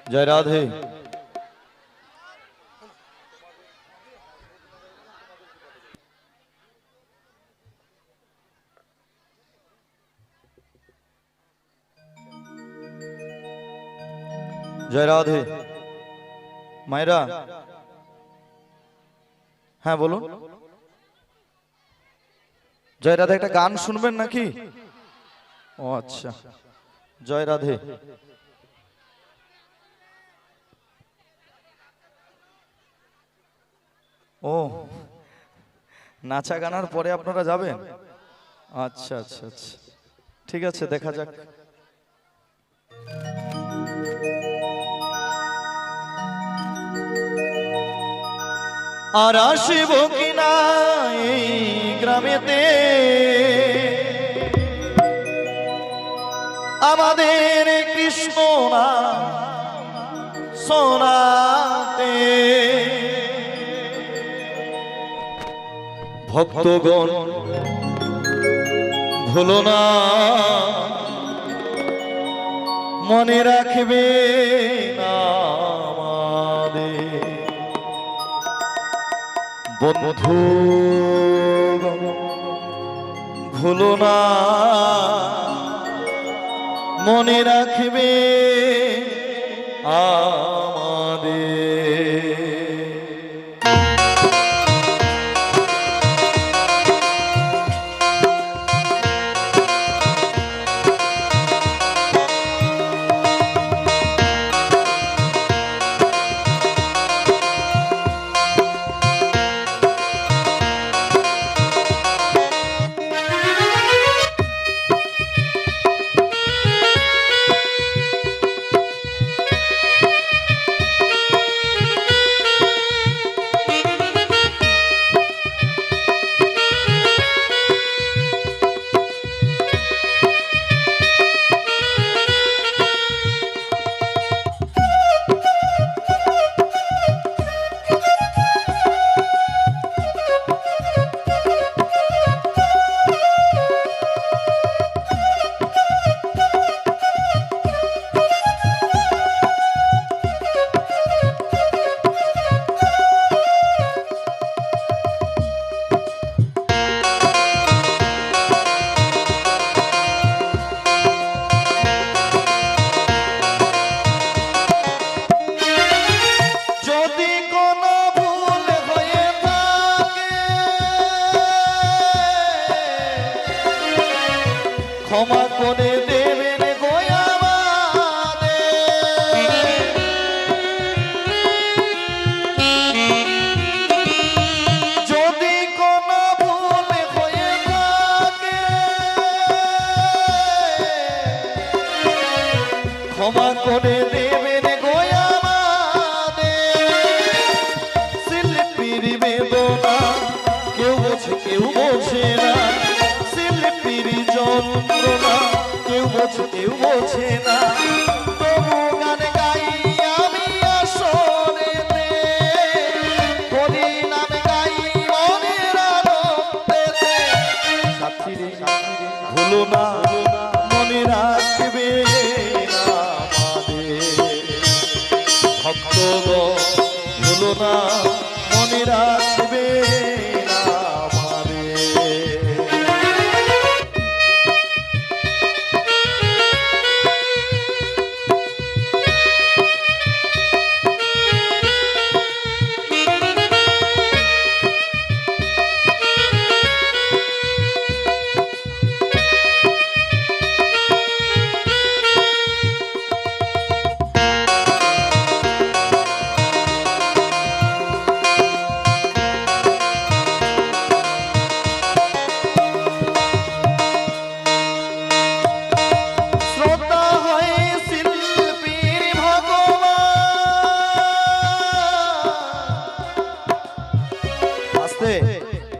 जय राधे। जय राधे। मायरा हाँ बोलो। जय राधे एक गान सुनबेन नाकि? ओ अच्छा जय राधे। ओ नाचा गानार परे आपनारा जाबेन? अच्छा अच्छा अच्छा ठीक आछे देखा जाक। আর আসিব কিনা এই গ্রামেতে আমাদের কৃষ্ণ না সোনাতে ভক্তগণ ভুলো না মনে রাখবে না আমাদের বন্ধু ভুলো না মনে রাখবে আমাদের। ক্ষমা করে দেবেন গো আমাদের, যদি কোনো ভুল হয়ে থাকে ক্ষমা করে দেবেন গো আমাদের। শিল্পীর বেদনা কেউ বোঝে কেউ বোঝে না, শিল্পীর যন্ত্রণা কেউ বোঝে কেউ বোঝে না, তবু গান গাই আমি আসরেতে, হরি নাম গাই মনের আনন্দেতে। সাথীরে ভুলো না মনে রাখবে আমাদের, ভক্তগণ ভুলো না মনে রাখবে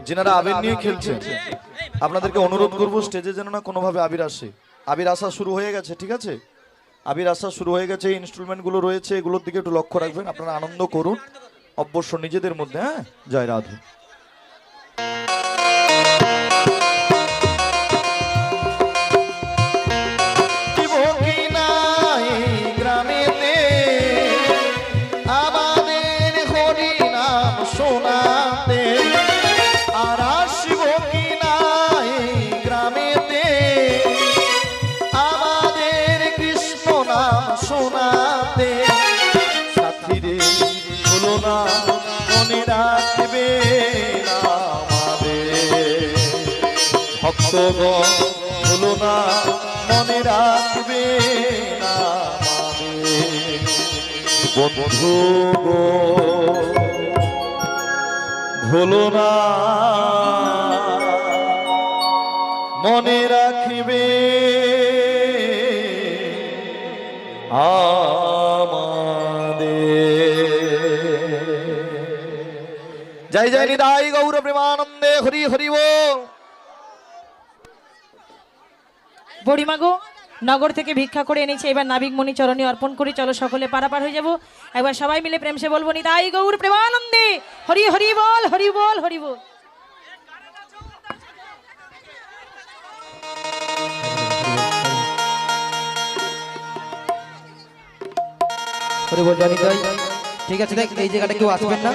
जिनारा आबिर निये खेलছেন আপনাদেরকে অনুরোধ করব স্টেজে যেন না কোনো ভাবে আবির আসে। আবির আসা শুরু হয়ে গেছে, ঠিক আছে? আবির আসা শুরু হয়ে গেছে, ইনস্ট্রুমেন্ট গুলো রয়েছে, এগুলোর দিকে একটু লক্ষ্য রাখবেন। আপনারা আনন্দ করুন অবশ্য নিজেদের মধ্যে। হ্যাঁ, জয় রাধে। গ্রামেতে শোনাতে সাথীরে হলো না মনে রাখবে না আমাদের ভক্তগণ হলো না মনে রাখবে না আমাদের বন্ধু গো ভুলো না মনে রাখবে জয় জয় নিতাই গৌর প্রেমানন্দে হরি হরি বল। বুড়িমা গো নগর থেকে ভিক্ষা করে এনেছে, এবার নাবিক মণি চরণে অর্পণ করি, চলো সকলে পারাপার হয়ে যাব। একবার সবাই মিলে প্রেম সে বলবো নিতাই গৌর প্রেমানন্দে হরি হরি বল হরি বল হরি বল। হরি বল জানি তাই। ঠিক আছে, দেখ এই জায়গাটা কেউ আসবেন না।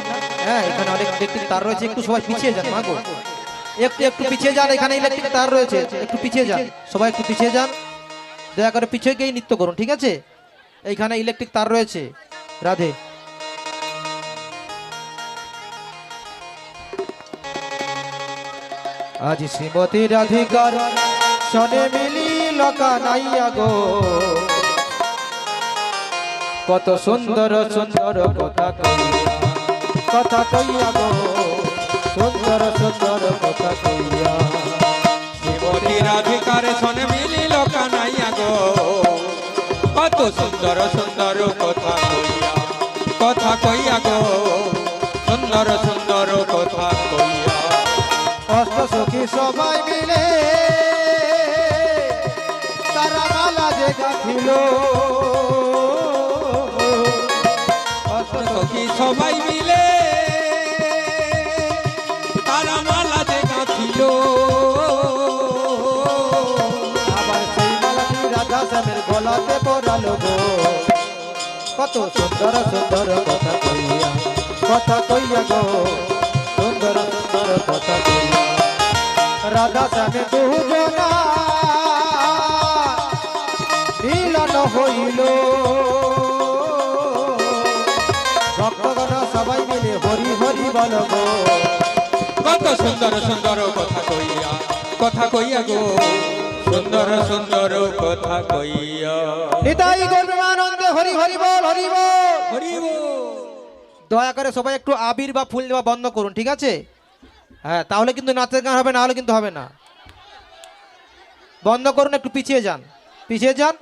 হ্যাঁ, এখানে অনেক ইলেকট্রিক তার রয়েছে, একটু সবাই পিছিয়ে যান। মা গো একটু পিছিয়ে যান, এখানে ইলেকট্রিক তার রয়েছে, একটু পিছিয়ে যান, সবাই একটু পিছিয়ে যান, দয়া করে পিছিয়ে গিয়ে নৃত্য করুন। ঠিক আছে, এইখানে ইলেকট্রিক তার রয়েছে। রাধে। আজ শ্রীমতী রাধিকার সনে মিলিল কানাইয়া গো, কত সুন্দর সুন্দর কথা কইয়া গো, সুন্দর সুন্দর কথা কইয়া। শ্রীমতী রাধিকার সনে মিলিল কানাইয়া গো, কত সুন্দর সুন্দর কথা কইয়া গো, সুন্দর সুন্দর কথা কইয়া। অষ্ট সখী সবাই মিলে তারা মালা যে গাঁথিল, সখী সবাই মিলে তারা মালা যে গাঁথিল, আবার সেই মালাটি রাধা শ্যামের গলাতে পরালো গো, কত সুন্দর সুন্দর কথা কইয়া গো, সুন্দর সুন্দর কথা কইয়া। রাধা শ্যামে দুজনা মিলন হইল, ভক্তগণ সবাই মিলে হরি হরি বল গো, কত সুন্দর সুন্দর কথা কইয়া গো, সুন্দর সুন্দর কথা কইয়া। নিতাই গৌরবানন্দে হরি হরি বল হরি বল হরি বল। দয়া করে সবাই একটু আবির বা ফুল দেওয়া বন্ধ করুন। ঠিক আছে, হ্যাঁ, তাহলে কিন্তু নাচের গান হবে, না হলে কিন্তু হবে না। বন্ধ করুন, একটু পিছিয়ে যান, পিছিয়ে যান।